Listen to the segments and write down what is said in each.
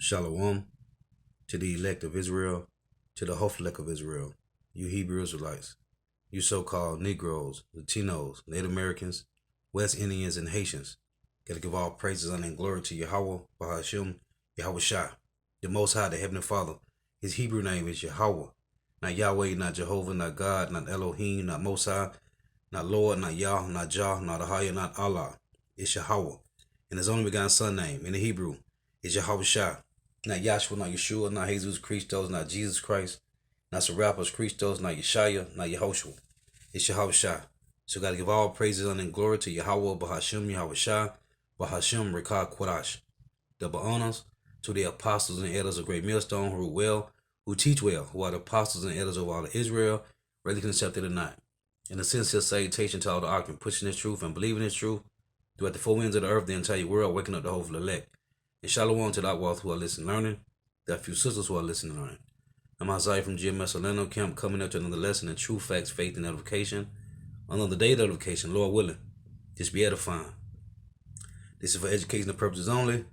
Shalom to the elect of Israel, to the Hophelek of Israel, you Hebrew Israelites, you so-called Negroes, Latinos, Native Americans, West Indians, and Haitians. Gotta give all praises, honor, and glory to Yahweh, Bahashim, Yahweh Shah, the Most High, the Heavenly Father. His Hebrew name is Yahweh, not Yahweh, not Jehovah, not God, not Elohim, not Most High, not Lord, not Yah, not Jah, not Ahaya, not Allah. It's Yahweh. And his only begotten son name in the Hebrew is Yahweh Shah. Not Yahshua, not Yeshua, not Jesus Christos, not Jesus Christ, not Serapis Christos, not Yeshaya, not Yehoshua. It's Yahweh Shah. So gotta give all praises and glory to Yahweh, Bahashim, Yahweh Shah, Bahashim, Rekah Quadash. Double honors to the apostles and elders of Great Millstone who teach well, who are the apostles and elders of all of Israel, whether accepted or not. And a sincere salutation to all the occupants pushing this truth and believing this truth throughout the four winds of the earth, the entire world, waking up the whole elect. And shalom to the outlaws who are listening learning, the few sisters who are listening learning. I'm Isaiah from GMS Orlando Camp, coming up to another lesson in true facts, faith, and edification. Another day of edification, Lord willing. Just be edifying. This is for educational purposes only.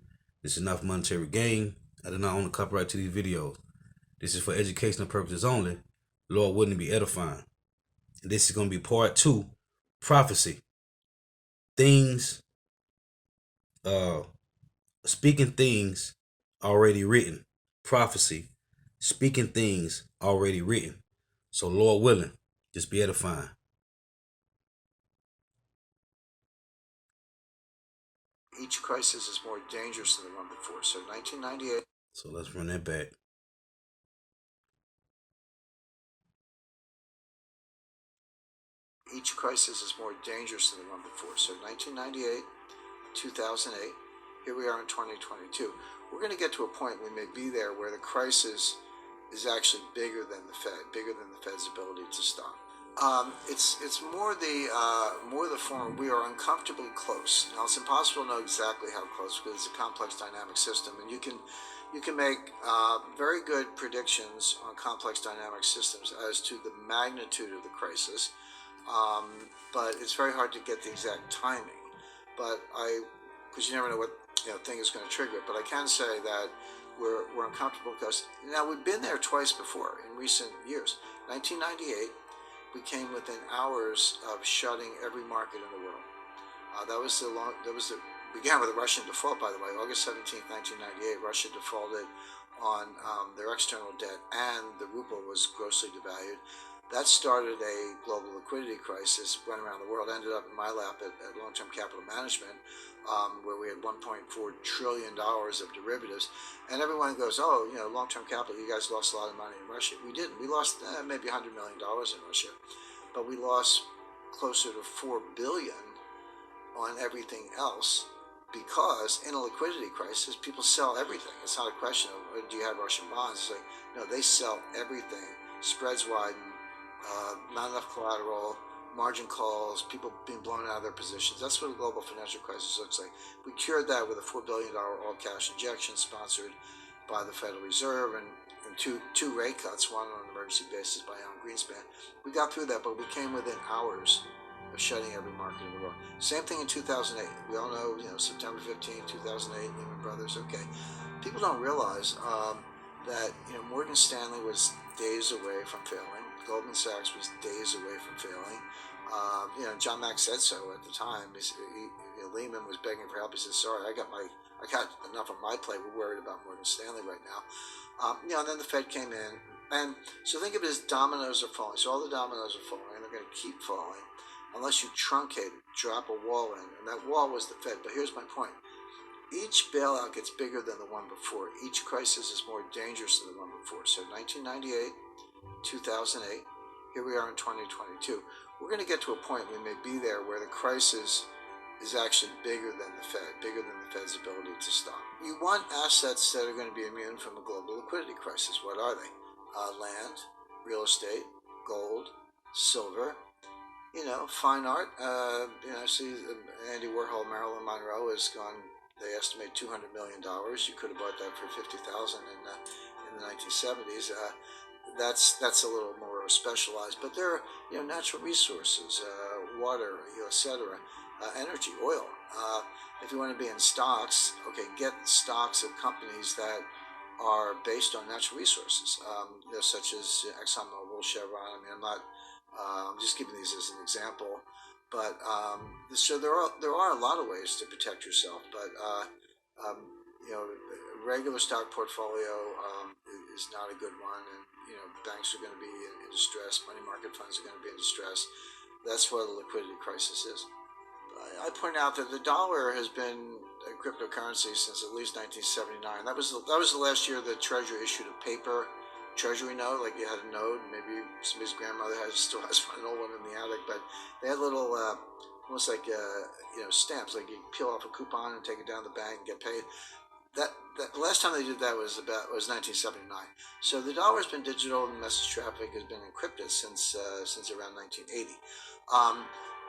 This is not for monetary gain. I do not own the copyright to these videos. This is for educational purposes only. Lord willing, to be edifying. And this is going to be part 2, prophecy. Things, speaking things already written. Prophecy, speaking things already written. So Lord willing, just be edifying. Each crisis is more dangerous than the one before. So 1998. So let's run that back. Each crisis is more dangerous than the one before. So 1998, 2008, here we are in 2022. We're going to get to a point, we may be there, where the crisis is actually bigger than the Fed, bigger than the Fed's ability to stop. It's more the form. We are uncomfortably close. Now it's impossible to know exactly how close because it's a complex dynamic system, and you can make very good predictions on complex dynamic systems as to the magnitude of the crisis, but it's very hard to get the exact timing. But because you never know what thing is going to trigger it. But I can say that we're uncomfortable because now we've been there twice before in recent years. 1998. We came within hours of shutting every market in the world. Began with a Russian default, by the way. August 17th, 1998, Russia defaulted on their external debt, and the ruble was grossly devalued. That started a global liquidity crisis, went around the world, ended up in my lap at Long-Term Capital Management, where we had $1.4 trillion of derivatives. And everyone goes, oh, long-term capital, you guys lost a lot of money in Russia. We didn't. We lost maybe $100 million in Russia, but we lost closer to $4 billion on everything else because in a liquidity crisis, people sell everything. It's not a question of, do you have Russian bonds? It's like, no, they sell everything. Spreads widen. Not enough collateral, margin calls, people being blown out of their positions. That's what a global financial crisis looks like. We cured that with a $4 billion all-cash injection sponsored by the Federal Reserve and two rate cuts, one on an emergency basis by Alan Greenspan. We got through that, but we came within hours of shutting every market in the world. Same thing in 2008. We all know, September 15, 2008, Lehman Brothers. Okay, people don't realize that Morgan Stanley was days away from failing. Goldman Sachs was days away from failing. John Mack said so at the time. Lehman was begging for help. He said, "Sorry, I got enough on my plate. We're worried about Morgan Stanley right now." And then the Fed came in, and so think of it as dominoes are falling. So all the dominoes are falling, and they're going to keep falling unless you truncate it, drop a wall in, and that wall was the Fed. But here's my point. Each bailout gets bigger than the one before. Each crisis is more dangerous than the one before. So 1998, 2008, here we are in 2022. We're going to get to a point, we may be there, where the crisis is actually bigger than the Fed, bigger than the Fed's ability to stop. You want assets that are going to be immune from a global liquidity crisis. What are they? Land, real estate, gold, silver, fine art. I see Andy Warhol, Marilyn Monroe has gone, they estimate $200 million. You could have bought that for $50,000 in the 1970s. That's a little more specialized, but there are natural resources, water, etc., energy, oil. If you want to be in stocks, okay, get stocks of companies that are based on natural resources, such as ExxonMobil, Chevron. I mean, I'm just giving these as an example, but so there are a lot of ways to protect yourself. But um, a regular stock portfolio is not a good one, and banks are going to be in distress. Money market funds are going to be in distress. That's what a liquidity crisis is. I point out that the dollar has been a cryptocurrency since at least 1979. That was the last year the Treasury issued a paper Treasury note, like you had a note. Maybe somebody's grandmother still has an old one in the attic, but they had little, almost like stamps, like you peel off a coupon and take it down to the bank and get paid. That the last time they did that was 1979. So the dollar's been digital, and message traffic has been encrypted since around 1980.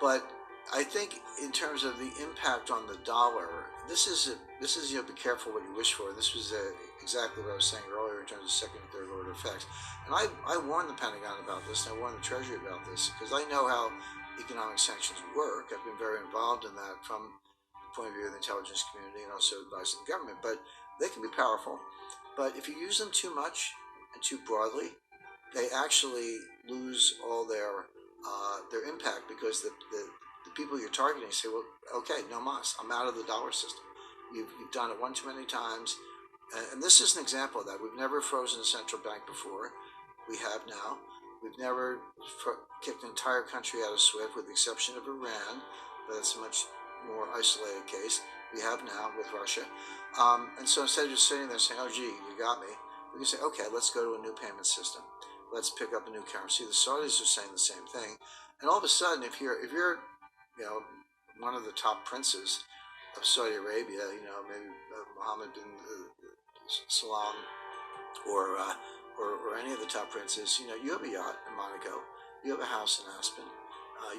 But I think in terms of the impact on the dollar, this is be careful what you wish for. This was exactly what I was saying earlier in terms of second and third order effects. And I warned the Pentagon about this, and I warned the Treasury about this, because I know how economic sanctions work. I've been very involved in that from point of view of the intelligence community and also advising the government. But they can be powerful. But if you use them too much and too broadly, they actually lose all their impact, because the people you're targeting say, well, okay, no mas, I'm out of the dollar system. You've done it one too many times. And this is an example of that. We've never frozen a central bank before. We have now. We've never kicked an entire country out of SWIFT, with the exception of Iran, but that's a much more isolated case. We have now with Russia. And so instead of just sitting there saying, oh, gee, you got me, we can say, okay, let's go to a new payment system. Let's pick up a new currency. The Saudis are saying the same thing. And all of a sudden, if you're one of the top princes of Saudi Arabia, maybe Mohammed bin Salam, or any of the top princes, you have a yacht in Monaco, you have a house in Aspen,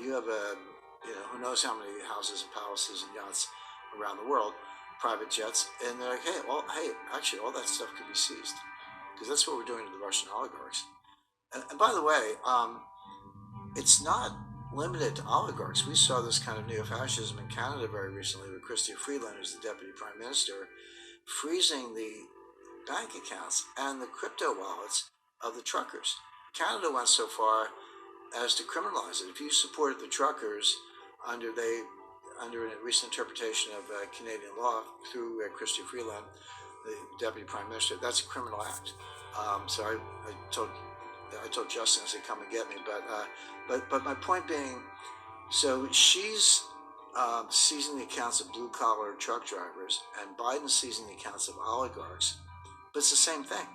you have who knows how many houses and palaces and yachts around the world, private jets, and they're like, hey, actually, all that stuff could be seized, because that's what we're doing to the Russian oligarchs. And by the way, it's not limited to oligarchs. We saw this kind of neo-fascism in Canada very recently with Chrystia Freeland, who's the deputy prime minister, freezing the bank accounts and the crypto wallets of the truckers. Canada went so far as to criminalize it. If you supported the truckers under a recent interpretation of Canadian law through Chrystia Freeland, the deputy prime minister, that's a criminal act. So I told Justin, I said, come and get me. But my point being, so she's seizing the accounts of blue collar truck drivers, and Biden's seizing the accounts of oligarchs. But it's the same thing,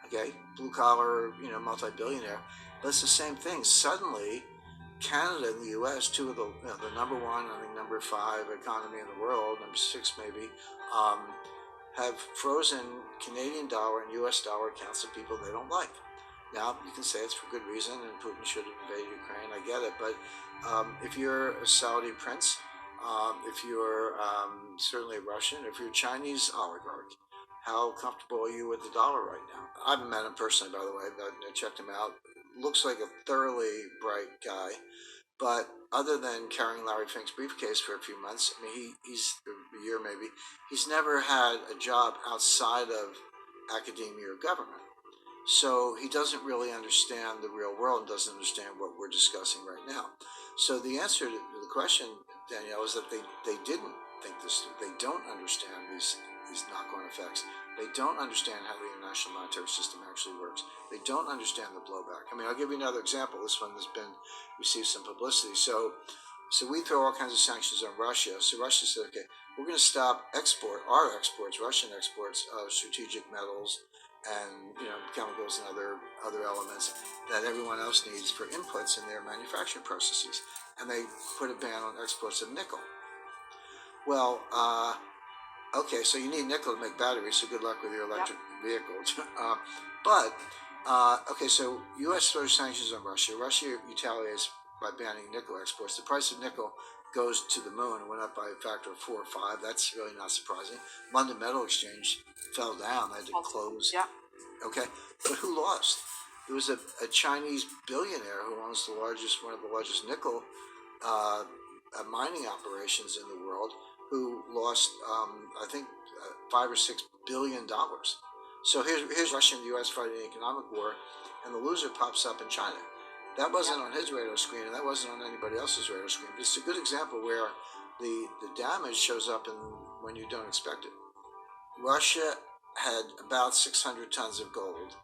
okay? Blue collar, multi-billionaire, but it's the same thing. Suddenly, Canada and the U.S., two of the number one, I think number 5 economy in the world, number 6 maybe, have frozen Canadian dollar and U.S. dollar accounts of people they don't like. Now, you can say it's for good reason, and Putin should have invaded Ukraine. I get it. But if you're a Saudi prince, if you're certainly a Russian, if you're a Chinese oligarch, how comfortable are you with the dollar right now? I haven't met him personally, by the way, but I checked him out. Looks like a thoroughly bright guy. But other than carrying Larry Fink's briefcase for a few months, I mean, he's a year maybe, he's never had a job outside of academia or government. So he doesn't really understand the real world and doesn't understand what we're discussing right now. So the answer to the question, Danielle, is that they didn't think this through. They don't understand these knock-on effects. They don't understand how the international monetary system actually works. They don't understand the blowback. I mean, I'll give you another example. This one has received some publicity. So we throw all kinds of sanctions on Russia. So Russia said, okay, we're going to stop our exports, Russian exports of strategic metals and chemicals and other elements that everyone else needs for inputs in their manufacturing processes. And they put a ban on exports of nickel. Well, okay, so you need nickel to make batteries, so good luck with your electric vehicles. Okay, so U.S. throws sanctions on Russia. Russia retaliates by banning nickel exports. The price of nickel goes to the moon. It went up by a factor of 4 or 5. That's really not surprising. London Metal Exchange fell down. They had to close. Yeah. Okay, but who lost? There was a Chinese billionaire who owns one of the largest nickel mining operations in the world, who lost, I think, $5 or $6 billion. So here's Russia and the U.S. fighting an economic war, and the loser pops up in China. That wasn't on his radar screen, and that wasn't on anybody else's radar screen. But it's a good example where the damage shows up when you don't expect it. Russia had about 600 tons of gold,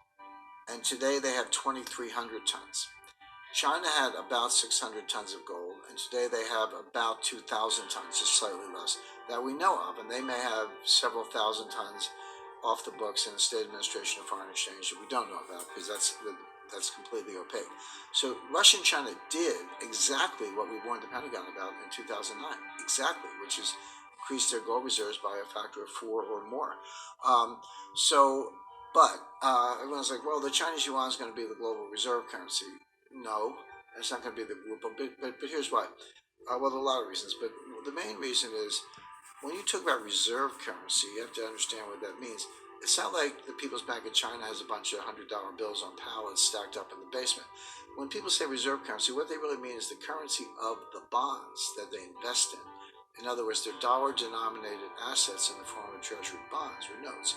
and today they have 2,300 tons. China had about 600 tons of gold, and today they have about 2,000 tons, just slightly less, that we know of. And they may have several thousand tons off the books in the State Administration of Foreign Exchange that we don't know about, because that's completely opaque. So Russia and China did exactly what we warned the Pentagon about in 2009, exactly, which is increase their gold reserves by a factor of 4 or more. But everyone's like, well, the Chinese yuan is going to be the global reserve currency. No, it's not going to be the ruble. But here's why. Well, there are a lot of reasons, but the main reason is when you talk about reserve currency, you have to understand what that means. It's not like the People's Bank of China has a bunch of $100 bills on pallets stacked up in the basement. When people say reserve currency, what they really mean is the currency of the bonds that they invest in. In other words, they're dollar-denominated assets in the form of treasury bonds or notes.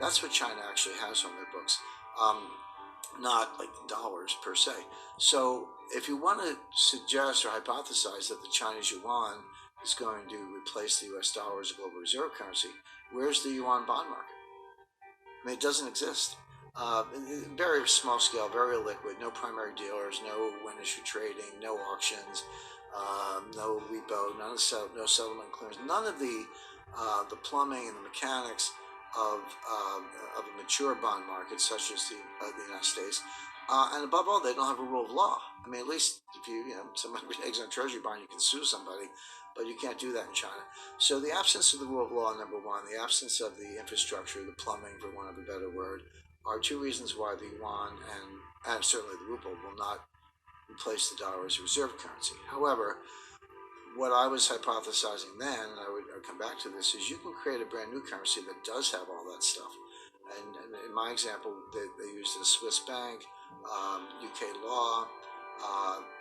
That's what China actually has on their books, not like dollars per se. So if you want to suggest or hypothesize that the Chinese yuan is going to replace the US dollar as a global reserve currency, where's the yuan bond market? I mean, it doesn't exist. Very small scale, very liquid, no primary dealers, no when issue trading, no auctions, no repo, no settlement clearance, none of the plumbing and the mechanics of a mature bond market such as the United States. And above all, they don't have a rule of law. I mean, at least if somebody reneges on a treasury bond, you can sue somebody, but you can't do that in China. So the absence of the rule of law, number one, the absence of the infrastructure, the plumbing, for want of a better word, are two reasons why the yuan and certainly the ruble will not replace the dollar as a reserve currency. However, what I was hypothesizing then, and I would come back to this, is you can create a brand new currency that does have all that stuff. And in my example, they used a Swiss bank, UK law,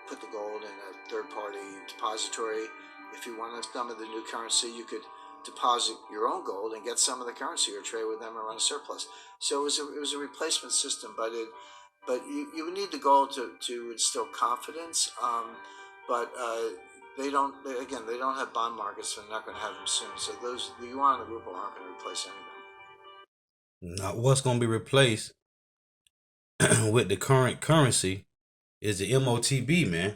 put the gold in a third-party depository. If you want some of the new currency, you could deposit your own gold and get some of the currency or trade with them and run a surplus. So it was a replacement system, but you would need the gold to instill confidence. They don't have bond markets, so they're not going to have them soon. So the yuan and the ruble aren't going to replace anything. Now, what's going to be replaced with the current currency is the MOTB, man.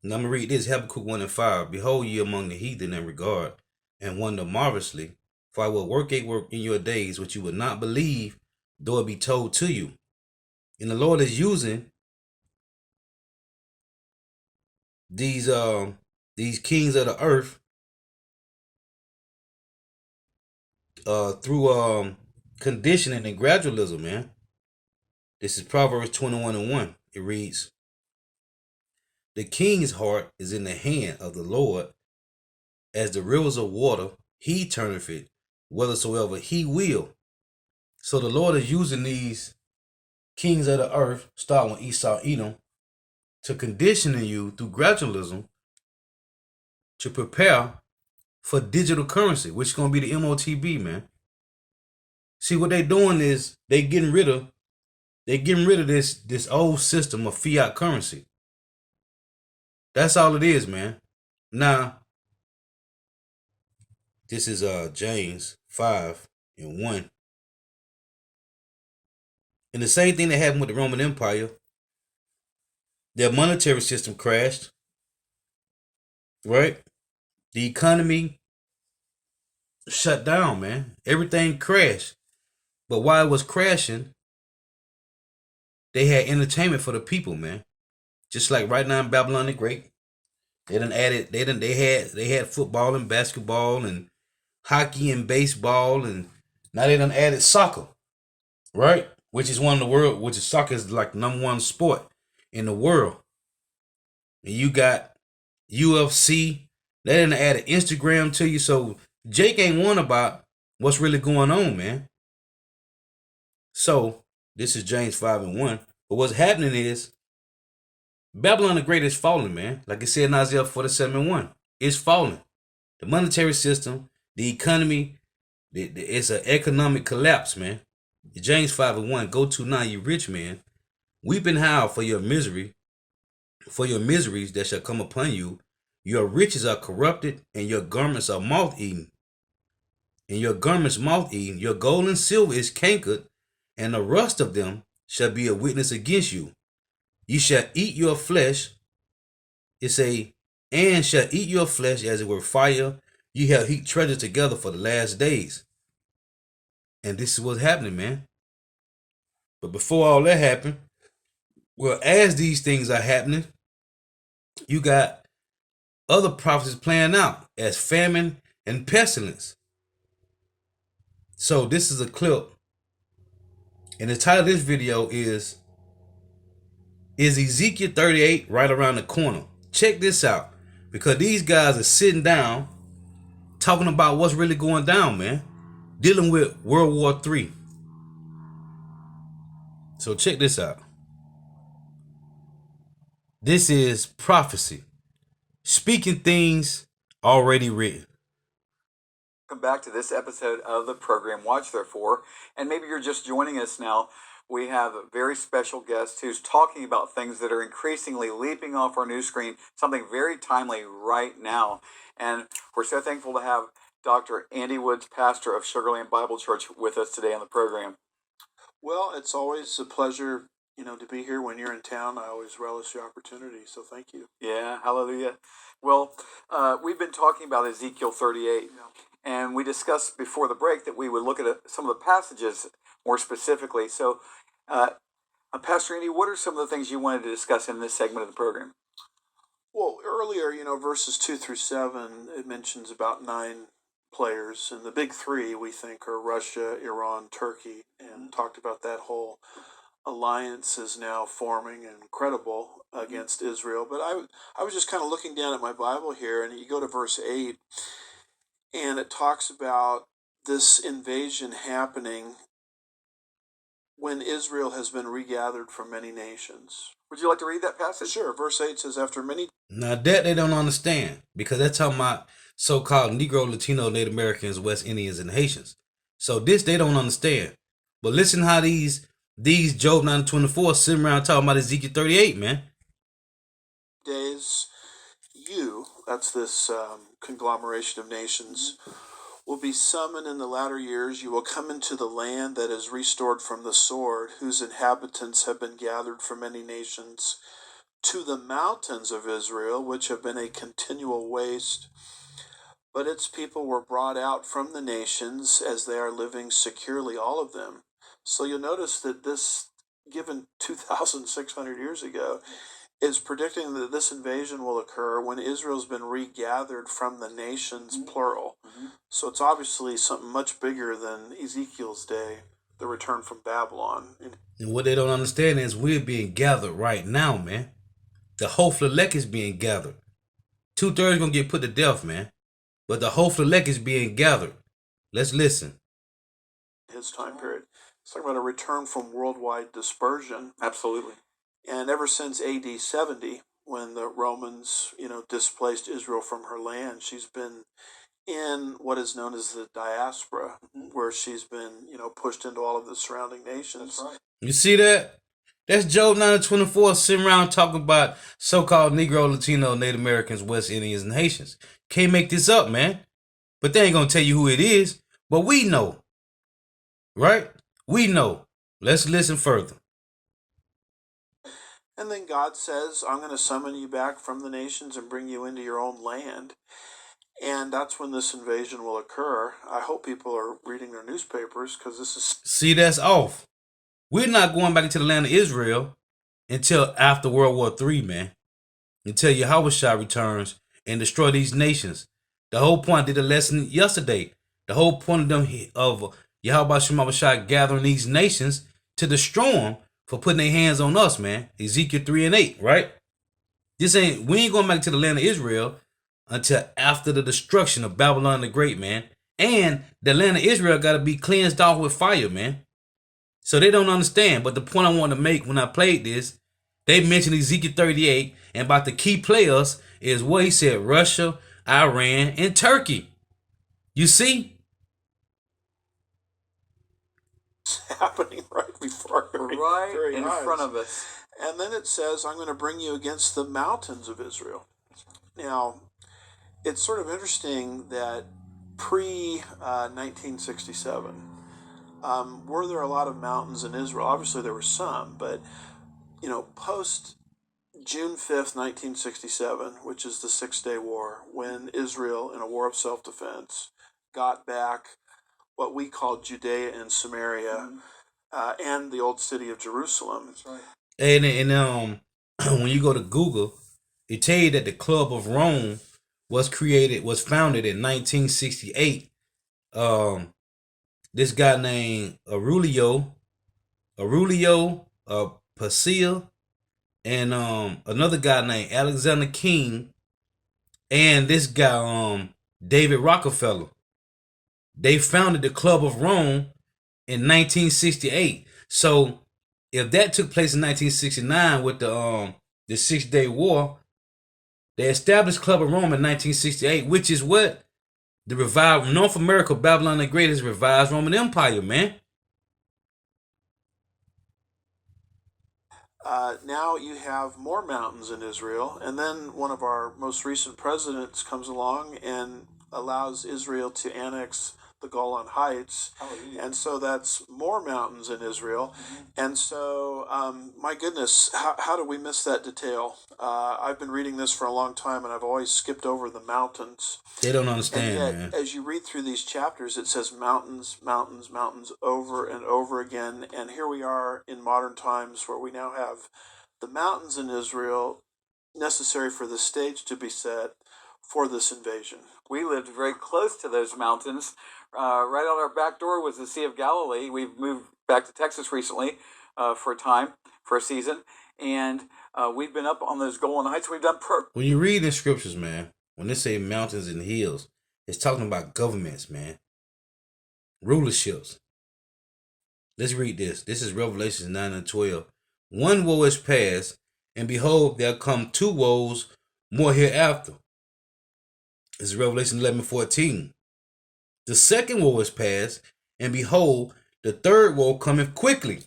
And I'm going to read this, Habakkuk 1 and 5. Behold ye among the heathen in regard, and wonder marvelously, for I will work a work in your days which you will not believe, though it be told to you. And the Lord is using these kings of the earth through conditioning and gradualism, man. This is Proverbs 21 and 1. It reads, the king's heart is in the hand of the Lord, as the rivers of water, he turneth it whithersoever he will. So the Lord is using these kings of the earth, starting with Esau, Edom, to condition you through gradualism to prepare for digital currency, which is going to be the MOTB, man. See, what they're doing is they getting rid of this old system of fiat currency. That's all it is, man. Now, this is James 5 and 1. And the same thing that happened with the Roman Empire. Their monetary system crashed. Right? The economy shut down, man. Everything crashed. But while it was crashing, they had entertainment for the people, man. Just like right now in Babylon the Great. They had football and basketball and hockey and baseball, and now they done added soccer, right? Which is soccer is like the number one sport in the world. And you got UFC, they done added Instagram to you, so Jake ain't won about what's really going on, man. So this is James 5 and 1. But what's happening is Babylon the Great is falling, man. Like it said in Isaiah 47 and 1. It's falling. The monetary system, the economy, it's an economic collapse, man. James 5:1, go to now, you rich man, weep and howl for your misery, for your miseries that shall come upon you. Your riches are corrupted, and your garments are moth eaten. And your garments moth eaten, your gold and silver is cankered, and the rust of them shall be a witness against you. You shall eat your flesh, it say, and shall eat your flesh as it were fire. You have heaped treasure together for the last days. And this is what's happening, man. But before all that happened, well, as these things are happening, you got other prophecies playing out as famine and pestilence. So this is a clip, and the title of this video is Ezekiel 38 right around the corner? Check this out, because these guys are sitting down talking about what's really going down, man, dealing with World War III. So check this out. This is prophecy, speaking things already written. Welcome back to this episode of the program Watch Therefore, and maybe you're just joining us now. We have a very special guest who's talking about things that are increasingly leaping off our news screen, something very timely right now. And we're so thankful to have Dr. Andy Woods, pastor of Sugarland Bible Church, with us today on the program. Well, it's always a pleasure, to be here when you're in town. I always relish the opportunity, so thank you. Yeah, hallelujah. Well, we've been talking about Ezekiel 38, and we discussed before the break that we would look at some of the passages more specifically. So, Pastor Andy, what are some of the things you wanted to discuss in this segment of the program? Well, earlier, verses 2 through 7, it mentions about 9 players, and the big 3 we think are Russia, Iran, Turkey, and talked about that whole alliance is now forming and credible against Israel. But I was just kind of looking down at my Bible here, and you go to verse 8, and it talks about this invasion happening when Israel has been regathered from many nations. Would you like to read that passage? Sure. Verse 8 says, after many... Now that they don't understand, because they're talking about so-called Negro, Latino, Native Americans, West Indians, and Haitians. So this they don't understand. But listen how these Job 9:24 sitting around talking about Ezekiel 38, man. Days, that's this conglomeration of nations, will be summoned in the latter years. You will come into the land that is restored from the sword, whose inhabitants have been gathered from many nations, to the mountains of Israel, which have been a continual waste. But its people were brought out from the nations as they are living securely, all of them. So you'll notice that this, given 2,600 years ago, is predicting that this invasion will occur when Israel's been regathered from the nations, plural. So it's obviously something much bigger than Ezekiel's day, the return from Babylon. And what they don't understand is we're being gathered right now, man. The whole Flelek is being gathered. 2/3 gonna get put to death, man. But the whole Flelek is being gathered. Let's listen. His time period. It's talking about a return from worldwide dispersion. Absolutely. And ever since AD 70, when the Romans, displaced Israel from her land, she's been in what is known as the diaspora, where she's been, pushed into all of the surrounding nations. That's right. You see that? That's Job 9:24 sitting around talking about so-called Negro, Latino, Native Americans, West Indians, and Haitians. Can't make this up, man. But they ain't gonna tell you who it is. But we know. Right? We know. Let's listen further. And then God says, I'm going to summon you back from the nations and bring you into your own land. And that's when this invasion will occur. I hope people are reading their newspapers, because this is... See, that's off. We're not going back into the land of Israel until after World War III, man. Until Yahushua returns and destroy these nations. The whole point, I did a lesson yesterday. The whole point of them, of Yahushua gathering these nations to destroy them for putting their hands on us, man. Ezekiel 3:8, right? We ain't going back to the land of Israel until after the destruction of Babylon the Great, man. And the land of Israel got to be cleansed off with fire, man. So they don't understand. But the point I wanted to make when I played this, they mentioned Ezekiel 38, and about the key players is what he said: Russia, Iran, and Turkey. You see? happening right before our Right very in eyes. front of us. And then it says, I'm going to bring you against the mountains of Israel. Now, it's sort of interesting that pre 1967, were there a lot of mountains in Israel? Obviously, there were some, but post June 5th, 1967, which is the Six-Day War, when Israel, in a war of self-defense, got back what we call Judea and Samaria, and the old city of Jerusalem. That's right. And when you go to Google, it tell you that the Club of Rome was founded in 1968. This guy named Aurelio Pacia, and another guy named Alexander King, and this guy David Rockefeller. They founded the Club of Rome in 1968. So if that took place in 1969 with the 6-Day War, they established Club of Rome in 1968, which is what the revived North America, Babylon the Great, has revised Roman Empire, man. Now you have more mountains in Israel, and then one of our most recent presidents comes along and allows Israel to annex the Golan Heights. Hallelujah. And so that's more mountains in Israel. And so, my goodness, how do we miss that detail? I've been reading this for a long time, and I've always skipped over the mountains. They don't And understand, yet, man. as you read through these chapters, it says mountains, mountains, mountains over and over again. And here we are in modern times where we now have the mountains in Israel necessary for the stage to be set for this invasion. We lived very close to those mountains. Right out our back door was the Sea of Galilee. We've moved back to Texas recently for a season. And we've been up on those Golan Heights. We've done When you read in scriptures, man, when they say mountains and hills, it's talking about governments, man. Rulerships. Let's read this. This is Revelation 9 and 12. One woe is past, and behold, there come two woes more hereafter. This is Revelation 11:14. The second woe is past, and behold, the third woe cometh quickly.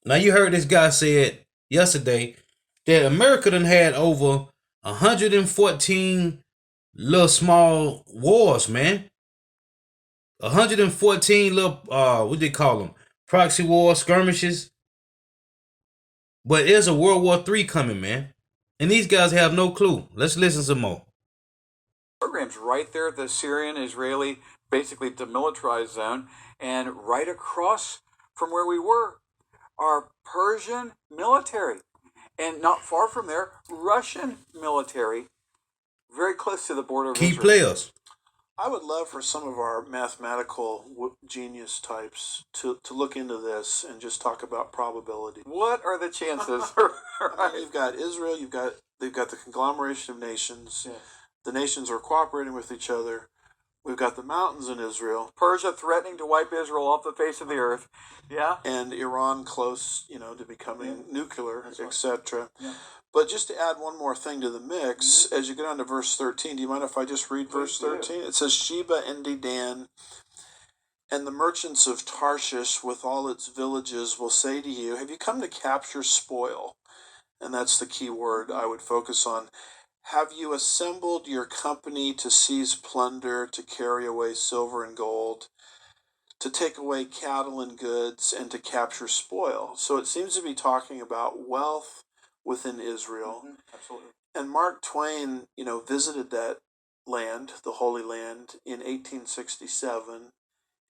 Now you heard this guy said yesterday that America done had over 114 little small wars, man. 114 little what they call them? Proxy wars, skirmishes. But there's a World War III coming, man. And these guys have no clue. Let's listen some more. programs right there at the Syrian-Israeli, basically demilitarized zone, and right across from where we were, our Persian military, and not far from there, Russian military, very close to the border of Key Israel. players. I would love for some of our mathematical genius types to look into this and just talk about probability. What are the chances? I mean, you've got Israel, they've got the conglomeration of nations. Yeah. The nations are cooperating with each other. We've got the mountains in Israel. Persia threatening to wipe Israel off the face of the earth. Yeah. And Iran close, to becoming nuclear, That's right. etc. Yeah. But just to add one more thing to the mix, as you get on to verse 13, do you mind if I just read verse 13? It says, Sheba and Dedan and the merchants of Tarshish with all its villages will say to you, have you come to capture spoil? And that's the key word I would focus on. Have you assembled your company to seize plunder, to carry away silver and gold, to take away cattle and goods, and to capture spoil? So it seems to be talking about wealth within Israel. Mm-hmm. Absolutely. And Mark Twain, visited that land, the Holy Land, in 1867,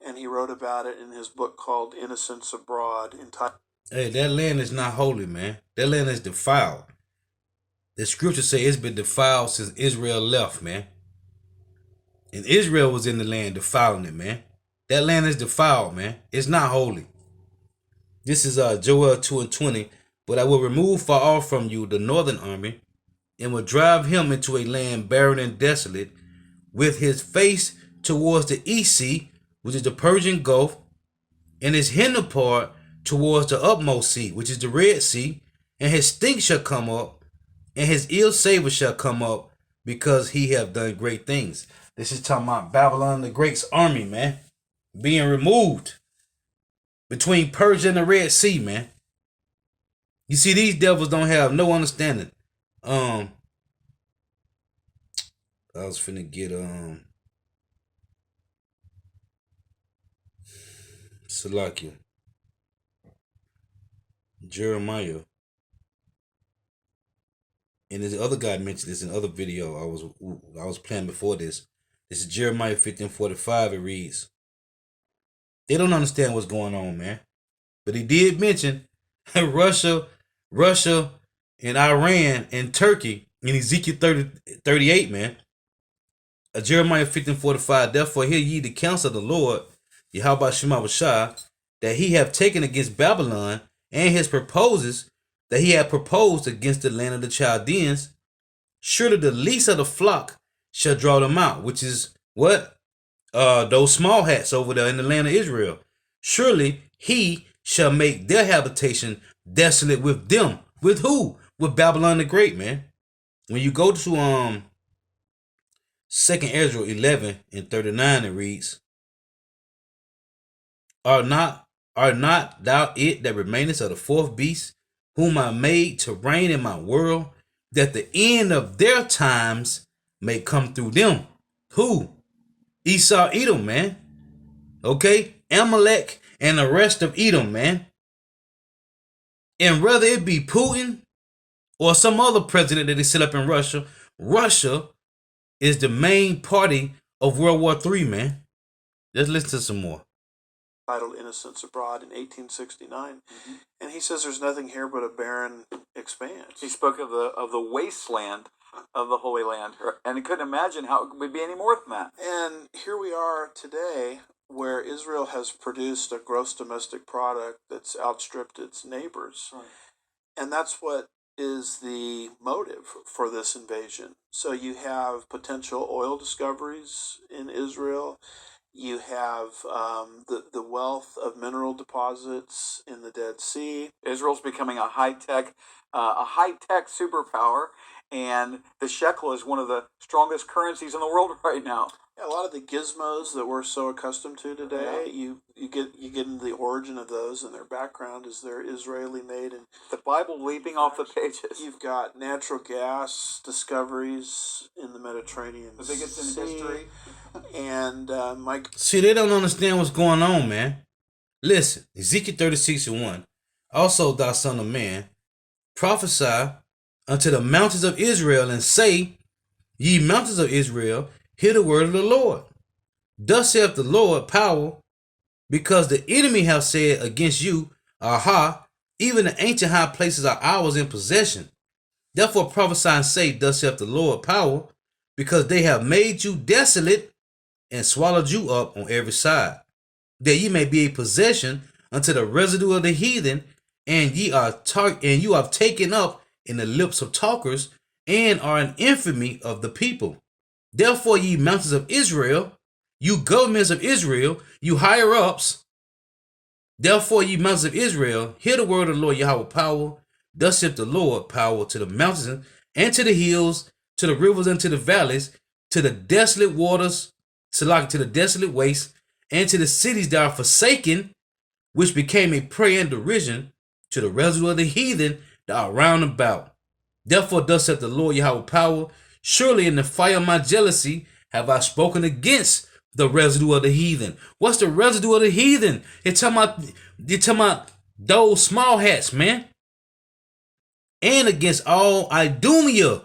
and he wrote about it in his book called Innocents Abroad. Hey, that land is not holy, man. That land is defiled. The scriptures say it's been defiled since Israel left, man. And Israel was in the land defiling it, man. That land is defiled, man. It's not holy. This is Joel 2 and 20. But I will remove far off from you the northern army, and will drive him into a land barren and desolate, with his face towards the east sea, which is the Persian Gulf, and his hinder part towards the utmost sea, which is the Red Sea, and his stink shall come up, and his ill savor shall come up, because he have done great things. This is talking about Babylon the Great's army, man, being removed. between Persia and the Red Sea, man. You see, these devils don't have no understanding. I was finna get Salakia. Jeremiah. And this other guy mentioned this in other video I was playing before this. This is Jeremiah 15:45. It reads, they don't understand what's going on, man. But he did mention Russia, and Iran and Turkey in Ezekiel 38, man. Jeremiah 15:45. Therefore hear ye the counsel of the Lord, Yahweh Shema Bashah, that he have taken against Babylon, and his proposes that he had proposed against the land of the Chaldeans. Surely the least of the flock shall draw them out, which is what? Those small hats over there in the land of Israel. Surely he shall make their habitation desolate with them. With who? With Babylon the Great, man. When you go to 2nd Ezra 11:39, it reads, Are not thou it that remainest of the fourth beast, whom I made to reign in my world, that the end of their times may come through them? Who? Esau, Edom, man. Okay? Amalek and the rest of Edom, man. And whether it be Putin or some other president that is set up in Russia, Russia is the main party of World War III, man. Let's listen to some more. Titled Innocents Abroad in 1869. And he says there's nothing here but a barren expanse. He spoke of the wasteland of the Holy Land, and he couldn't imagine how it would be any more than that. And here we are today, where Israel has produced a gross domestic product that's outstripped its neighbors. Right. And that's what is the motive for this invasion. So you have potential oil discoveries in Israel. You have the wealth of mineral deposits in the Dead Sea. Israel's becoming a high-tech superpower, and the shekel is one of the strongest currencies in the world right now. Yeah, a lot of the gizmos that we're so accustomed to today, you get into the origin of those, and their background is they're Israeli made. And the Bible leaping off the pages. You've got natural gas discoveries in the Mediterranean the biggest Sea. in history. And See, they don't understand what's going on, man. Listen, Ezekiel 36:1. Also, thou son of man, prophesy unto the mountains of Israel, and say, Ye mountains of Israel, hear the word of the Lord. Thus saith the Lord power, because the enemy have said against you, Aha, even the ancient high places are ours in possession. Therefore prophesy and say, Thus saith the Lord power, because they have made you desolate and swallowed you up on every side, that ye may be a possession unto the residue of the heathen, and you are taken up in the lips of talkers, and are an infamy of the people. Therefore, ye mountains of Israel, you governments of Israel, you higher ups, therefore, ye mountains of Israel, hear the word of the Lord Yahweh power. Thus saith the Lord power to the mountains and to the hills, to the rivers and to the valleys, to the desolate waters, to the desolate waste, and to the cities that are forsaken, which became a prey and derision, to the residue of the heathen that are round about. Therefore, thus saith the Lord Yahweh power, surely in the fire of my jealousy have I spoken against the residue of the heathen. What's the residue of the heathen? You're talking about those small hats, man. And against all Idumea,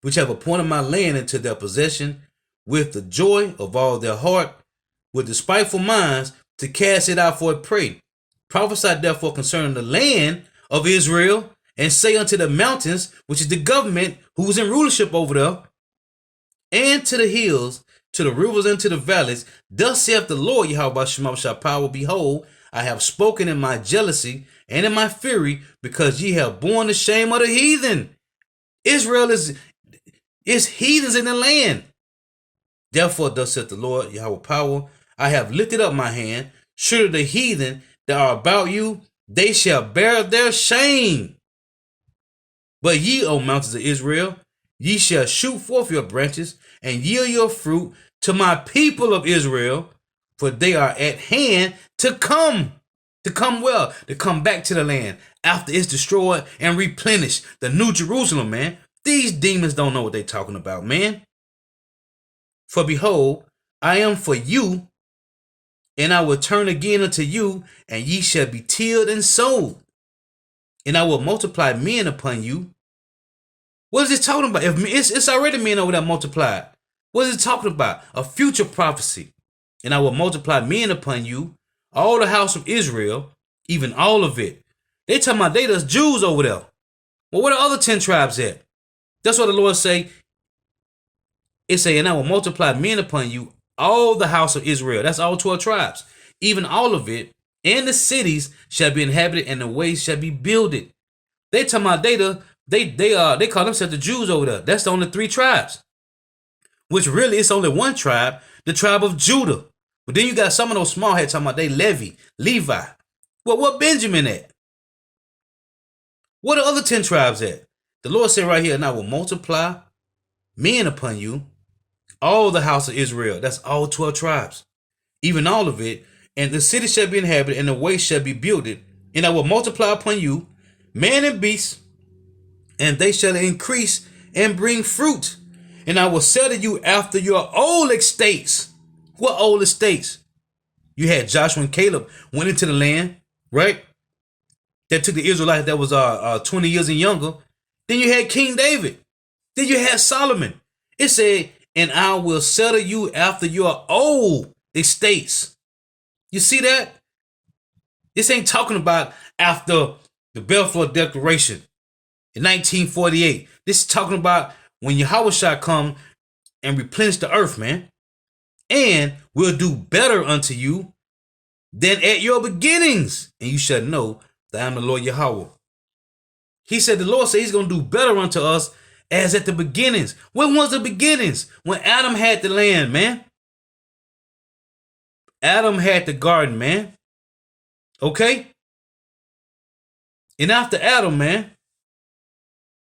which have appointed my land into their possession, with the joy of all their heart, with despiteful minds, to cast it out for a prey. Prophesy therefore concerning the land of Israel, and say unto the mountains, which is the government who's in rulership over there, and to the hills, to the rivers, and to the valleys, thus saith the Lord Yahweh Shema power, behold, I have spoken in my jealousy and in my fury, because ye have borne the shame of the heathen. Israel is heathens in the land. Therefore, thus saith the Lord Yahweh power, I have lifted up my hand. Surely the heathen that are about you, they shall bear their shame. But ye, O mountains of Israel, ye shall shoot forth your branches and yield your fruit to my people of Israel, for they are at hand to come. To come well, to come back to the land after it's destroyed and replenished. The New Jerusalem, man. These demons don't know what they're talking about, man. For behold, I am for you, and I will turn again unto you, and ye shall be tilled and sowed. And I will multiply men upon you. What is it talking about? If it's already men over there multiplied. What is it talking about? A future prophecy. And I will multiply men upon you, all the house of Israel, even all of it. They talking about they the Jews over there. Well, where the other 10 tribes at? That's what the Lord say. It say, and I will multiply men upon you, all the house of Israel. That's all 12 tribes. Even all of it, and the cities shall be inhabited, and the ways shall be builded. They talking about they call themselves the Jews over there. That's the only 3 tribes. Which really it's only one tribe, the tribe of Judah. But then you got some of those small heads talking about they Levi. Well, what Benjamin at? What are the other 10 tribes at? The Lord said right here, and I will multiply men upon you, all the house of Israel. That's all 12 tribes. Even all of it. And the city shall be inhabited, and the way shall be builded. And I will multiply upon you man and beast, and they shall increase and bring fruit. And I will settle you after your old estates. What old estates? You had Joshua and Caleb went into the land, right? That took the Israelites that was 20 years and younger. Then you had King David. Then you had Solomon. It said, and I will settle you after your old estates. You see that? This ain't talking about after the Balfour Declaration in 1948. This is talking about when Yahushua come and replenish the earth, man. And will do better unto you than at your beginnings. And you shall know that I am the Lord Yahweh. He said, the Lord said he's going to do better unto us as at the beginnings. When was the beginnings? When Adam had the land, man. Adam had the garden, man. Okay? And after Adam, man,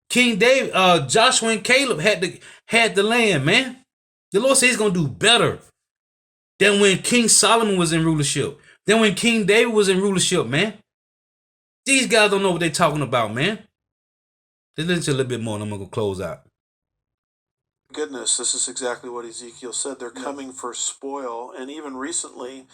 King David, Joshua and Caleb had the land, man. The Lord said he's going to do better than when King Solomon was in rulership. Than when King David was in rulership, man. These guys don't know what they're talking about, man. Let's listen to a little bit more and I'm going to close out. Goodness, this is exactly what Ezekiel said. They're coming for spoil. And even recently,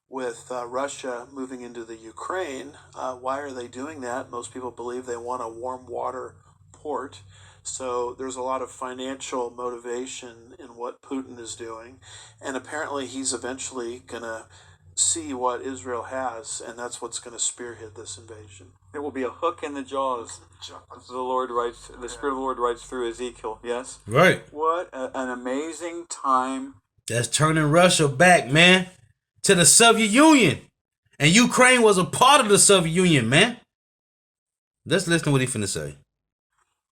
with Russia moving into the Ukraine, why are they doing that? Most people believe they want a warm water port. So there's a lot of financial motivation in what Putin is doing. And apparently he's eventually going to see what Israel has, and that's what's going to spearhead this invasion. There will be a hook in the jaws. The Lord writes. The Spirit of the Lord writes through Ezekiel. Yes. Right. What an amazing time! That's turning Russia back, man, to the Soviet Union, and Ukraine was a part of the Soviet Union, man. Let's listen to what he's finna say.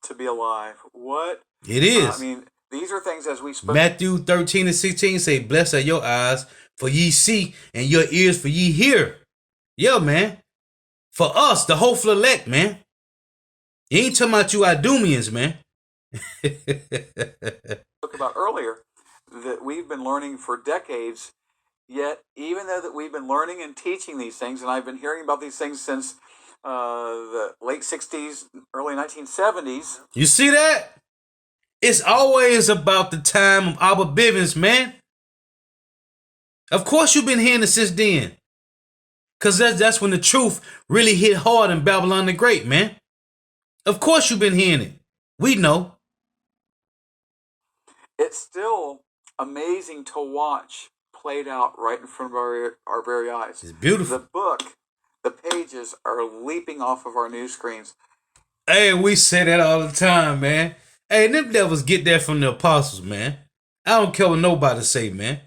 To be alive. What it is. I mean, these are things as we spoke. Matthew 13:16 say, "Blessed are your eyes, for ye see, and your ears, for ye hear." Yeah, man. For us, the hopeful elect, man. You ain't talking about you Idumeans, man. Talk about earlier that we've been learning for decades. Yet, even though that we've been learning and teaching these things, and I've been hearing about these things since the late 60s, early 1970s. You see that? It's always about the time of Abba Bivens, man. Of course you've been hearing it since then. Because that's when the truth really hit hard in Babylon the Great, man. Of course you've been hearing it. We know. It's still amazing to watch played out right in front of our very eyes. It's beautiful. The book, the pages are leaping off of our news screens. Hey, we say that all the time, man. Hey, them devils get that from the apostles, man. I don't care what nobody say, man.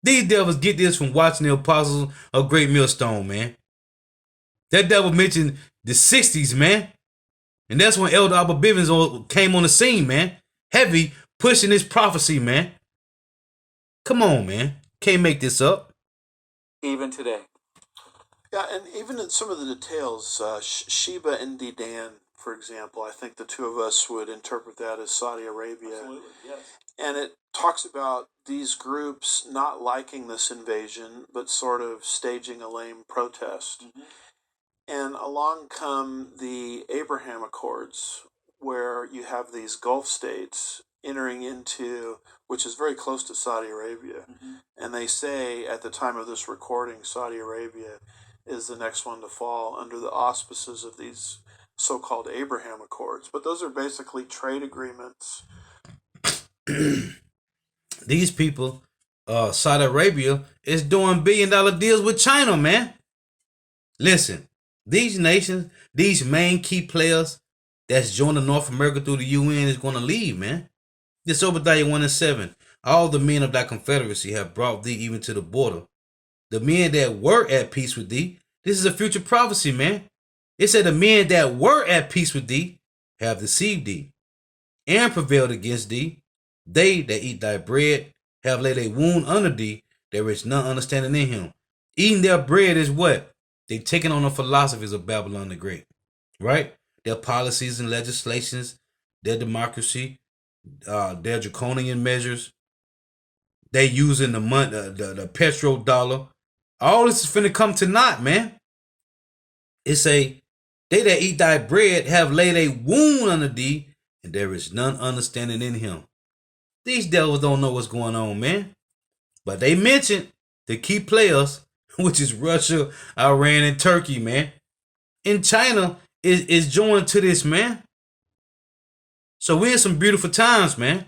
These devils get this from watching the apostles of Great Millstone, man. That devil mentioned the 60s, man. And that's when Elder Abba Bivens came on the scene, man. Heavy, pushing this prophecy, man. Come on, man. Can't make this up. Even today. Yeah, and even in some of the details, Sheba and Dedan, for example, I think the two of us would interpret that as Saudi Arabia. Absolutely, yes. And it talks about these groups not liking this invasion, but sort of staging a lame protest. Mm-hmm. And along come the Abraham Accords, where you have these Gulf states entering into, which is very close to Saudi Arabia. Mm-hmm. And they say at the time of this recording, Saudi Arabia is the next one to fall under the auspices of these so-called Abraham Accords. But those are basically trade agreements. These people, Saudi Arabia, is doing billion-dollar deals with China, man. Listen, these nations, these main key players that's joining North America through the UN is going to leave, man. This Obadiah 1 and 7. All the men of thy confederacy have brought thee even to the border. The men that were at peace with thee. This is a future prophecy, man. It said the men that were at peace with thee have deceived thee and prevailed against thee. They that eat thy bread have laid a wound under thee. There is none understanding in him. Eating their bread is what? They taking on the philosophies of Babylon the Great, right? Their policies and legislations, their democracy, their draconian measures. They using the money, the petrodollar. All this is finna come to naught, man. It say, they that eat thy bread have laid a wound under thee, and there is none understanding in him. These devils don't know what's going on, man. But they mentioned the key players, which is Russia, Iran, and Turkey, man. And China is joined to this, man. So we're in some beautiful times, man.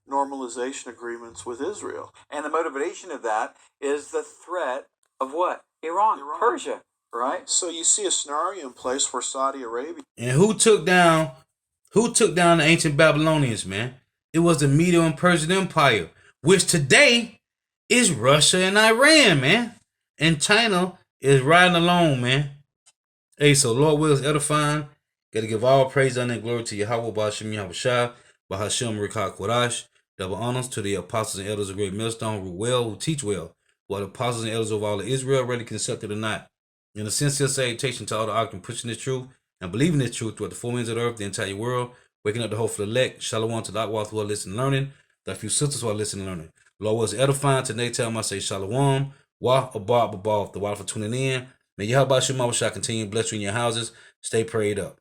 Normalization agreements with Israel. And the motivation of that is the threat of what? Iran. Persia, right? So you see a scenario in place where Saudi Arabia. And who took down the ancient Babylonians, man? It was the Medo and Persian Empire, which today is Russia and Iran, man. And China is riding along, man. Hey, so Lord will is edifying. Gotta give all praise, honor, and glory to Yahweh, Ba'ashem Yahushua, Bahashem Rikah Kodash. Double honors to the apostles and elders of Great Millstone who well, who teach well, while the apostles and elders of all of Israel, ready concepted or not. In a sincere salutation to all the octane pushing this truth and believing this truth throughout the four winds of the earth, the entire world, waking up the hopeful elect. Shalom to the Akwaz who are listening and learning, the few sisters who are listening and learning. Lord was edifying. Today, tell them I say Shalom. Wah, abab, abab, the water for tuning in. May Yahweh Shema Shah continue to bless you in your houses. Stay prayed up.